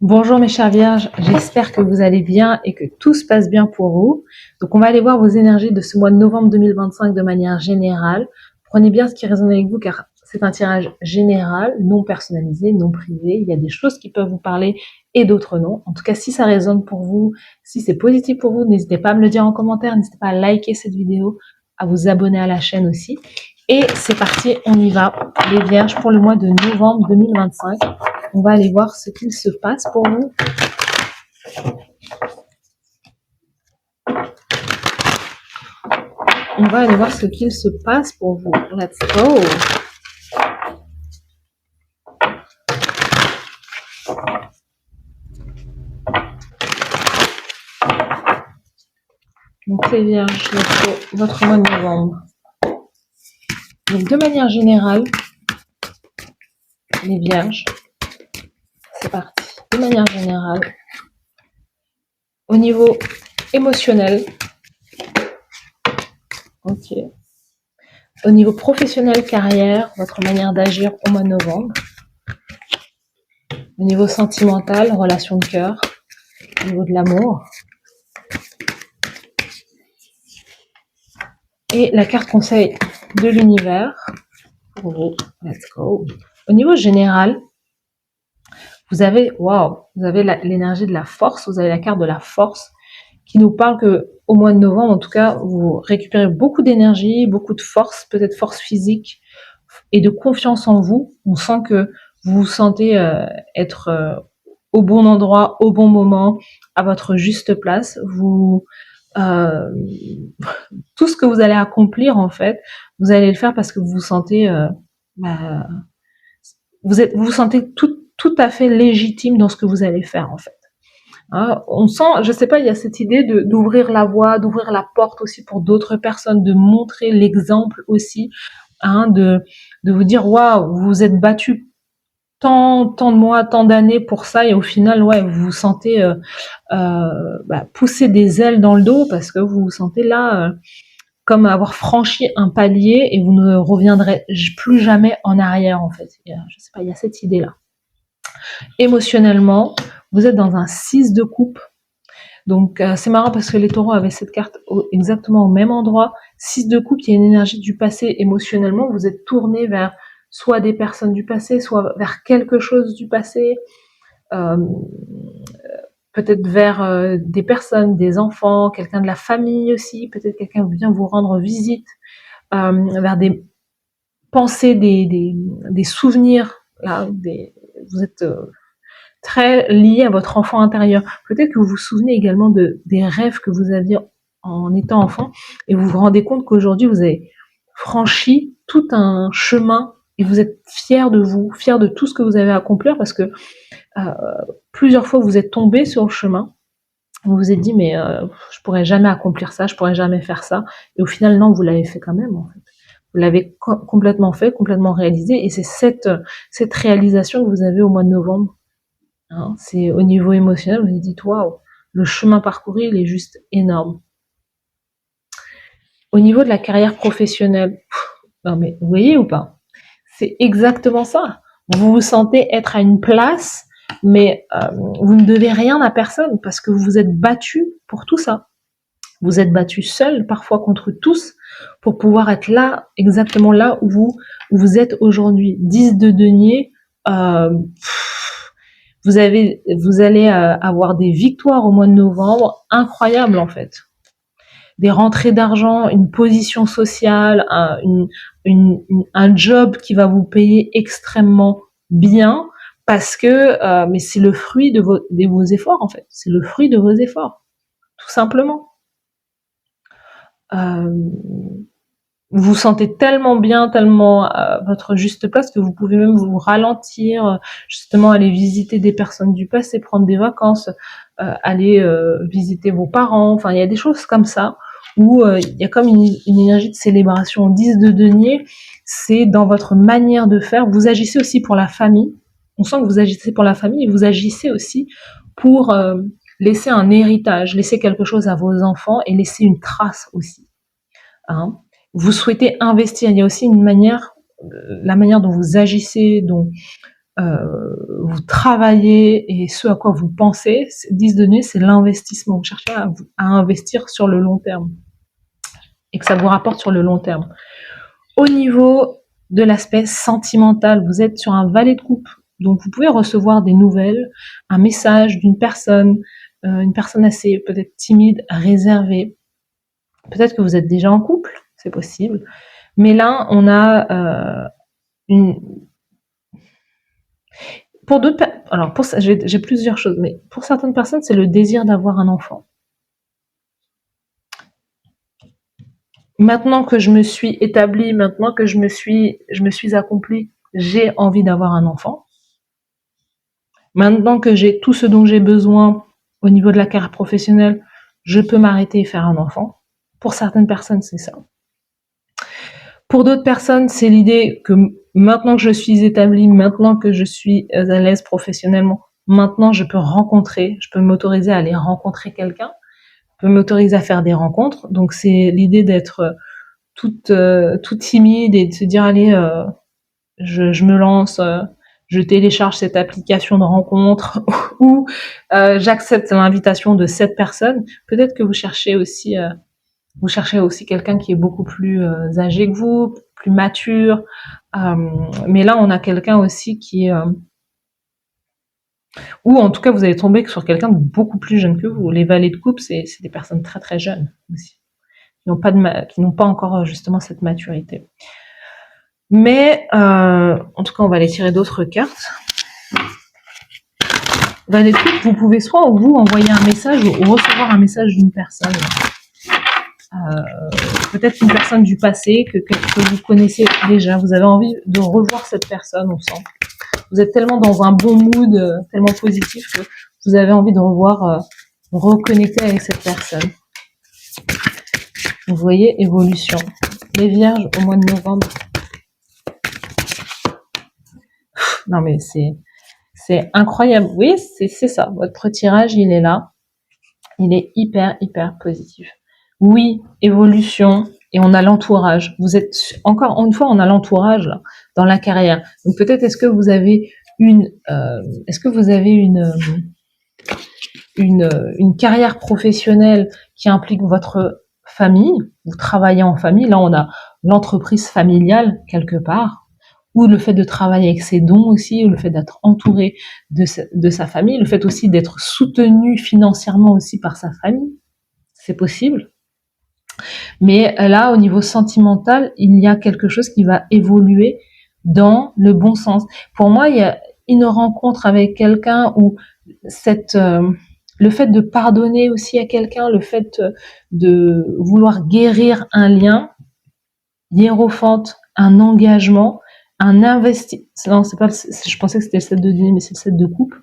Bonjour mes chers vierges, j'espère que vous allez bien et que tout se passe bien pour vous. Donc on va aller voir vos énergies de ce mois de novembre 2025 de manière générale. Prenez bien ce qui résonne avec vous car c'est un tirage général, non personnalisé, non privé. Il y a des choses qui peuvent vous parler et d'autres non. En tout cas, si ça résonne pour vous, si c'est positif pour vous, n'hésitez pas à me le dire en commentaire, n'hésitez pas à liker cette vidéo, à vous abonner à la chaîne aussi. Et c'est parti, on y va. Les vierges pour le mois de novembre 2025. On va aller voir ce qu'il se passe pour vous. On va aller voir ce qu'il se passe pour vous. Let's go. Donc les vierges, votre mois de novembre. Donc de manière générale, les vierges, c'est parti. De manière générale, au niveau émotionnel, ok. Au niveau professionnel, carrière, votre manière d'agir au mois de novembre. Au niveau sentimental, relation de cœur. Au niveau de l'amour. Et la carte conseil de l'univers. Pour vous, let's go. Au niveau général, vous avez, vous avez l'énergie de la force, vous avez la carte de la force qui nous parle que au mois de novembre, en tout cas, vous récupérez beaucoup d'énergie, beaucoup de force, peut-être force physique et de confiance en vous. On sent que vous vous sentez être au bon endroit, au bon moment, à votre juste place. Vous tout ce que vous allez accomplir, en fait, vous allez le faire parce que vous vous sentez vous vous sentez tout à fait légitime dans ce que vous allez faire, en fait. Hein, on sent, je sais pas, il y a cette idée d'ouvrir la voie, d'ouvrir la porte aussi pour d'autres personnes, de montrer l'exemple aussi, hein, de vous dire waouh, vous vous êtes battu tant de mois, tant d'années pour ça, et au final, ouais, vous vous sentez pousser des ailes dans le dos parce que vous vous sentez là comme avoir franchi un palier et vous ne reviendrez plus jamais en arrière, en fait. Je sais pas, il y a cette idée là. Émotionnellement, vous êtes dans un 6 de coupe. Donc c'est marrant parce que les taureaux avaient cette carte exactement au même endroit. 6 de coupe, il y a une énergie du passé émotionnellement. Vous êtes tourné vers soit des personnes du passé, soit vers quelque chose du passé. Peut-être vers des personnes, des enfants, quelqu'un de la famille aussi. Peut-être quelqu'un vient vous rendre visite. Vers des pensées, des souvenirs. Là, vous êtes très lié à votre enfant intérieur. Peut-être que vous vous souvenez également des rêves que vous aviez en étant enfant et vous vous rendez compte qu'aujourd'hui vous avez franchi tout un chemin et vous êtes fier de vous, fier de tout ce que vous avez accompli parce que plusieurs fois vous êtes tombé sur le chemin. Vous vous êtes dit mais je pourrais jamais accomplir ça, je pourrais jamais faire ça et au final non, vous l'avez fait quand même, en fait. Vous l'avez complètement fait, complètement réalisé et c'est cette réalisation que vous avez au mois de novembre. Hein, c'est au niveau émotionnel, vous vous dites waouh, le chemin parcouru il est juste énorme. Au niveau de la carrière professionnelle, non mais vous voyez ou pas, c'est exactement ça. Vous vous sentez être à une place, mais vous ne devez rien à personne parce que vous vous êtes battu pour tout ça. Vous êtes battu seul, parfois contre tous, pour pouvoir être là, exactement là où vous êtes aujourd'hui. 10 de denier, vous allez avoir des victoires au mois de novembre incroyables, en fait. Des rentrées d'argent, une position sociale, un job qui va vous payer extrêmement bien parce que mais c'est le fruit de vos efforts, en fait. C'est le fruit de vos efforts, tout simplement. Vous vous sentez tellement bien, tellement à votre juste place que vous pouvez même vous ralentir, justement aller visiter des personnes du passé, prendre des vacances, aller visiter vos parents. Enfin, il y a des choses comme ça où il y a comme une énergie de célébration. 10 de denier, c'est dans votre manière de faire. Vous agissez aussi pour la famille. On sent que vous agissez pour la famille et vous agissez aussi pour laisser un héritage, laisser quelque chose à vos enfants et laisser une trace aussi. Hein. Vous souhaitez investir. Il y a aussi une manière, la manière dont vous agissez, dont vous travaillez et ce à quoi vous pensez, 10 de deniers, c'est l'investissement. Vous cherchez à investir sur le long terme et que ça vous rapporte sur le long terme. Au niveau de l'aspect sentimental, vous êtes sur un valet de coupe, donc vous pouvez recevoir des nouvelles, un message d'une personne, une personne assez peut-être timide, réservée. Peut-être que vous êtes déjà en couple, c'est possible. Mais là, on a pour d'autres, alors j'ai plusieurs choses, mais pour certaines personnes, c'est le désir d'avoir un enfant. Maintenant que je me suis établie, maintenant que je me suis accomplie, j'ai envie d'avoir un enfant. Maintenant que j'ai tout ce dont j'ai besoin au niveau de la carrière professionnelle, je peux m'arrêter et faire un enfant. Pour certaines personnes, c'est ça. Pour d'autres personnes, c'est l'idée que maintenant que je suis établie, maintenant que je suis à l'aise professionnellement, maintenant je peux m'autoriser à aller rencontrer quelqu'un, je peux m'autoriser à faire des rencontres. Donc c'est l'idée d'être toute timide et de se dire allez, je me lance, je télécharge cette application de rencontre ou j'accepte l'invitation de cette personne. Peut-être que vous cherchez aussi quelqu'un qui est beaucoup plus âgé que vous, plus mature. Mais là, on a quelqu'un aussi qui est ou en tout cas, vous allez tomber sur quelqu'un de beaucoup plus jeune que vous. Les valets de coupe, c'est des personnes très très jeunes aussi, qui n'ont pas encore justement cette maturité. Mais en tout cas, on va aller tirer d'autres cartes. Valet de coupe, vous pouvez soit vous envoyer un message ou recevoir un message d'une personne. Peut-être une personne du passé que vous connaissez déjà. Vous avez envie de revoir cette personne, on sent. Vous êtes tellement dans un bon mood, tellement positif que vous avez envie de reconnecter avec cette personne. Vous voyez, évolution. Les vierges au mois de novembre. Non mais c'est incroyable. Oui, c'est ça. Votre tirage, il est là. Il est hyper positif. Oui, évolution, et on a l'entourage. Vous êtes, encore une fois, on a l'entourage là, dans la carrière. Donc peut-être est-ce que vous avez une carrière professionnelle qui implique votre famille, vous travaillez en famille, là on a l'entreprise familiale quelque part, ou le fait de travailler avec ses dons aussi, ou le fait d'être entouré de sa famille, le fait aussi d'être soutenu financièrement aussi par sa famille, c'est possible. Mais là, au niveau sentimental, il y a quelque chose qui va évoluer dans le bon sens. Pour moi, il y a une rencontre avec quelqu'un où le fait de pardonner aussi à quelqu'un, le fait de vouloir guérir un lien, hiérophante, un engagement, un investissement. Non, c'est pas. Je pensais que c'était le 7 de denier, mais c'est le 7 de coupe.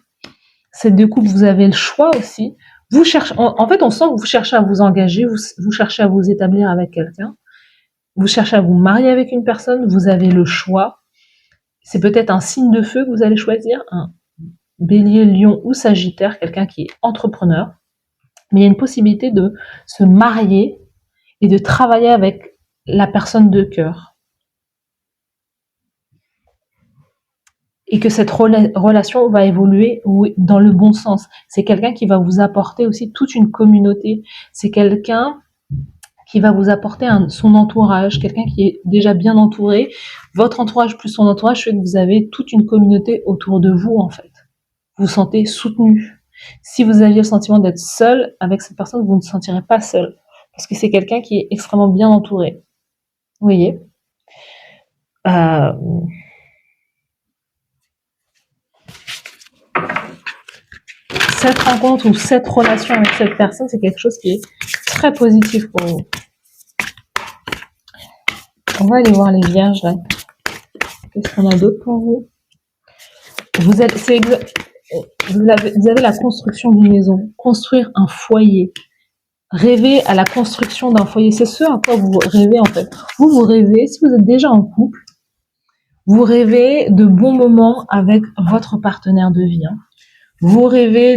7 de coupe, vous avez le choix aussi. Vous cherchez, en fait, on sent que vous cherchez à vous engager, vous cherchez à vous établir avec quelqu'un, vous cherchez à vous marier avec une personne, vous avez le choix. C'est peut-être un signe de feu que vous allez choisir, un bélier, lion ou sagittaire, quelqu'un qui est entrepreneur. Mais il y a une possibilité de se marier et de travailler avec la personne de cœur. Et que cette relation va évoluer dans le bon sens. C'est quelqu'un qui va vous apporter aussi toute une communauté. C'est quelqu'un qui va vous apporter son entourage, quelqu'un qui est déjà bien entouré. Votre entourage plus son entourage fait que vous avez toute une communauté autour de vous, en fait. Vous vous sentez soutenu. Si vous aviez le sentiment d'être seul avec cette personne, vous ne vous sentirez pas seul. Parce que c'est quelqu'un qui est extrêmement bien entouré. Vous voyez ? Cette rencontre ou cette relation avec cette personne, c'est quelque chose qui est très positif pour vous. On va aller voir les vierges là. Qu'est-ce qu'on a d'autre pour vous ? Vous avez la construction d'une maison, construire un foyer, rêver à la construction d'un foyer. C'est ce à quoi vous rêvez en fait. Vous rêvez, si vous êtes déjà en couple, vous rêvez de bons moments avec votre partenaire de vie. Vous rêvez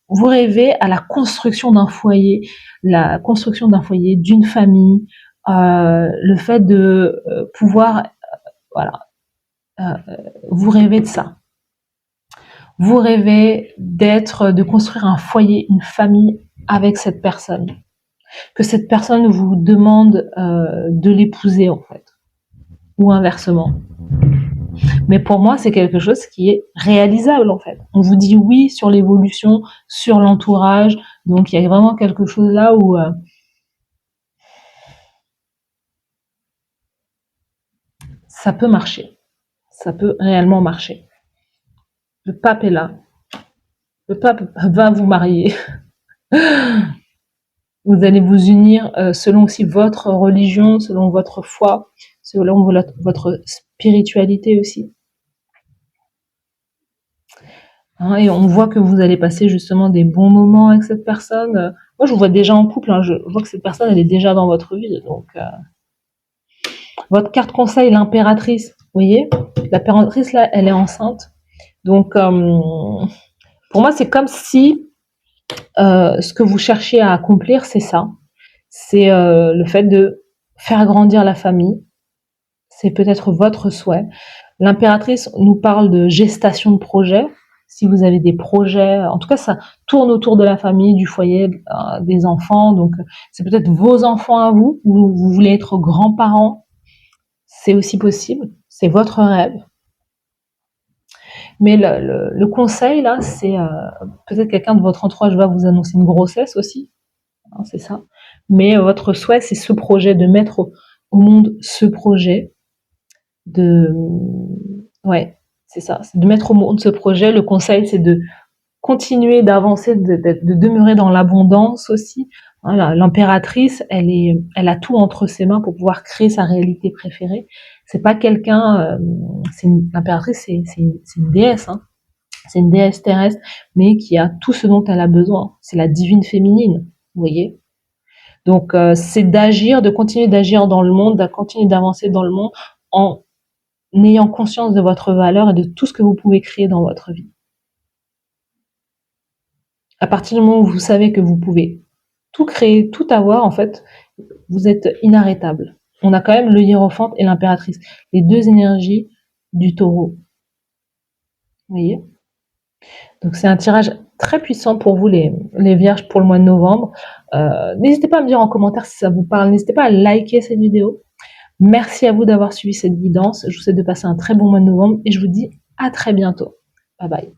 vous rêvez à la construction d'un foyer, d'une famille, le fait de pouvoir, vous rêvez de ça. Vous rêvez de construire un foyer, une famille avec cette personne. Que cette personne vous demande de l'épouser en fait. Ou inversement. Mais pour moi, c'est quelque chose qui est réalisable en fait. On vous dit oui sur l'évolution, sur l'entourage. Donc il y a vraiment quelque chose là où ça peut marcher. Ça peut réellement marcher. Le pape est là. Le pape va vous marier. Vous allez vous unir selon aussi votre religion, selon votre foi, selon votre spiritualité aussi. Hein, et on voit que vous allez passer justement des bons moments avec cette personne. Moi, je vous vois déjà en couple. Hein, je vois que cette personne, elle est déjà dans votre vie. Donc, votre carte conseil, l'impératrice. Vous voyez, l'impératrice là, elle est enceinte. Donc, pour moi, c'est comme si ce que vous cherchez à accomplir, c'est ça. C'est le fait de faire grandir la famille. C'est peut-être votre souhait. L'impératrice nous parle de gestation de projet. Si vous avez des projets, en tout cas, ça tourne autour de la famille, du foyer, des enfants. Donc, c'est peut-être vos enfants à vous, ou vous voulez être grands-parents. C'est aussi possible. C'est votre rêve. Mais le conseil, là, c'est peut-être quelqu'un de votre entourage va vous annoncer une grossesse aussi. Hein, c'est ça. Mais votre souhait, c'est ce projet, de mettre au monde ce projet. Ouais, c'est ça. C'est de mettre au monde ce projet. Le conseil, c'est de continuer d'avancer, de demeurer dans l'abondance aussi. Voilà, l'impératrice, elle a tout entre ses mains pour pouvoir créer sa réalité préférée. C'est pas quelqu'un, l'impératrice, c'est une déesse, hein. C'est une déesse terrestre, mais qui a tout ce dont elle a besoin. C'est la divine féminine, vous voyez. Donc, c'est de continuer d'agir dans le monde, de continuer d'avancer dans le monde en ayant conscience de votre valeur et de tout ce que vous pouvez créer dans votre vie. À partir du moment où vous savez que vous pouvez tout créer, tout avoir, en fait, vous êtes inarrêtable. On a quand même le hiérophante et l'impératrice, les deux énergies du taureau. Vous voyez? Donc c'est un tirage très puissant pour vous les vierges pour le mois de novembre. N'hésitez pas à me dire en commentaire si ça vous parle, n'hésitez pas à liker cette vidéo. Merci à vous d'avoir suivi cette guidance, je vous souhaite de passer un très bon mois de novembre et je vous dis à très bientôt. Bye bye.